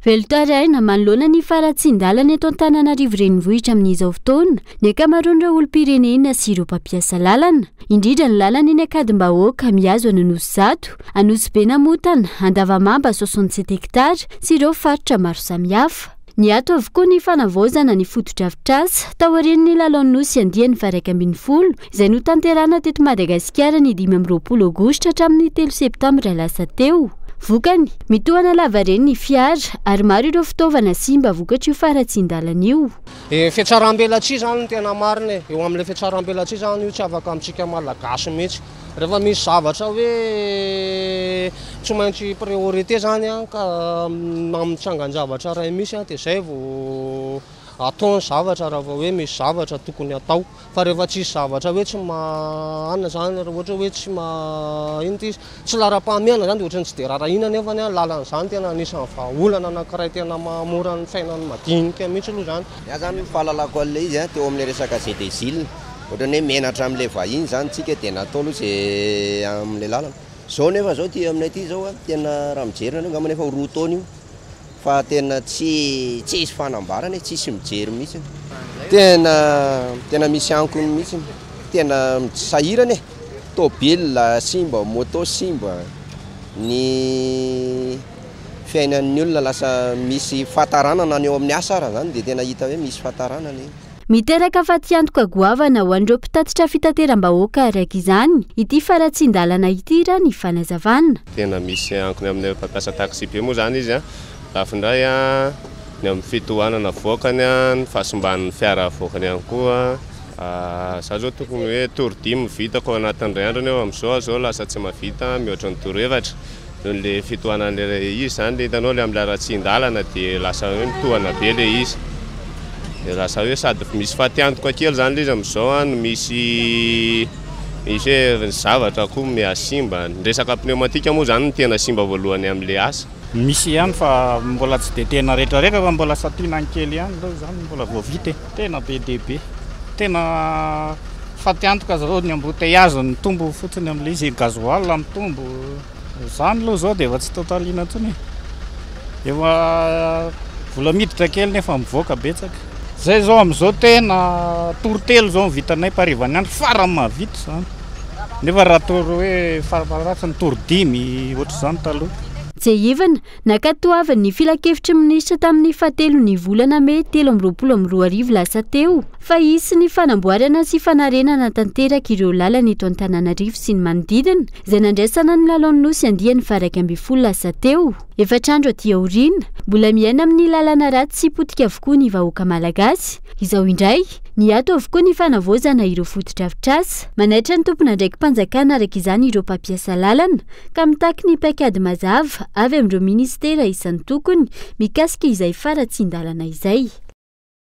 Velotaraina manoloana ny faratsin-dalana eto Antananarivo renivohitra amin'izao fotoana ny ankamaroan'ireo olom-pirenena sy ireo mpampiasa lalana, indrindra ny lalana eny Akadimbahoaka mihazo any Anosizato, Anosibenamotana, Andavamamba 67 hektara sy ireo faritra maro samihafa. Ny ato avokoa ny fanavaozana ny foto-drafitrasa tao aorian'ny lalao-nosy andiany faha 1/10 izay notanterahana teto Madagasikara ny 5 Aogositra hatramin'ny 3 Septambra lasa teo. Vokany, mitohana lava reny ny fiara ary maro ireo fitaovana simba vokatry io faratsin-dalana io. Fiatsaram-belatry zany tena marina, eo amin'ilay fiatsaram-belatry zany io tsy afaka amintsika malagasy mihitsy. Rehefa misy zavatra hoe tsy maintsy priorité zany ka amin'ny tsangan-javatra ray misy dia izay vao ataony zavatra raha vao hoe misy zavatra tokony atao. Fa rehefa tsisy zavatra hoe tsy mahana zany, ohatra hoe tsy lara-pahamehana zany dia ohatrany tsy dia rarahina nefa ny lalana zany tena anisan'ny vahaolana anankiray tena mahamora ny fiainan'ny madinika mihitsy aloha zany. Ia zany fahalalako an'ilay izy teo amin'ny resaka gédésil. Ohatrany hoe menatra amin'ilay vahiny zany tsika dia natao aloha izay amin'ilay lalana. Zao nefa zao ty aminay aty zao tena raha mijerina angamba nefa roa taona io. Fa tena tsisy fanambarana, tsisy mijery mihitsy. Tena misy ankony mihitsy. Tena sahirana e. Tôbila simba, moto simba. Ny fiainan'ny olona lasa misy fahataranana eo amin'ny asa raha zany dia tena hita hoe misy fahataranana. Miteraka fatiantoka goavana ho an'ireo mpitatitra fitateram-bahoaka araka izany ity faratsin-dalana ity raha ny fanazavana. Tena misy ankony amin'ny mpampiasa taxi be moa zany izy lafindray ny amin'ny fitohanana voakany ny fahasimban'ny fiara voakany ihany koa. Za zao tokony hoe toro-dimy vitako anatin'ny androny eo amin'izao lasa tsy mahavita mihoatra ny toro-hevatra. Nohon'ilay fitohanan'ilay izy zany le hitanao le amin'ny faratsin-dalana dia lasa hoe mitohana be ilay izy. Lasa hoe sady misy fatiantoka kely zany le izy amin'izao no misy hoe zavatra koa mihasimba. Ny resaka pneumatika moa zany no tena simba voalohany amin'ilay asa. Misy ihany fa mbola tsy dia tena rehetrarehetra fa mbola satinany kely ihany zany mbola vao vita tena be dia be. Tena fatiantoka zao ny embouteillage ny tombo fotsiny amin'ilay izy gasoil mitombo. Zany aloha zao dia efa tsy totaliana intsony. Efa vola miditra kely nefa mivoaka betsaka. Zay zao amin'izao tena torotelo zao vitanay parivany andro farany mahavita zany. Nefa raha toro hoe farafaratsy ny toro-dimy ohatr'izany taloha. Jehivana nakatoavany ny filakevitry minisitra tamin'ny 7 volana May 2022 lasa teo fa hisy ny fanamboarana sy fanarenana tanteraka ireo lalana eto Antananarivo sy ny manodidina izay nandraisana ny lalao-nosy andiany faha 1/10 lasa teo. Efatrandro aty aoriana mbola miaina amin'ny lalana ratsy sy potika avokoa ny vahoaka malagasy. Izao indray ny ato avokoa ny fanavaozana ireo foto-drafitrasa. Manaitra ny tompona ndraiky mpanjakana araka izany ireo mpampiasa lalana ka mitaky ny paikady mazava avy amin'ireo ministera isan'ny tokony mikasika izay faratsin-dalana izay.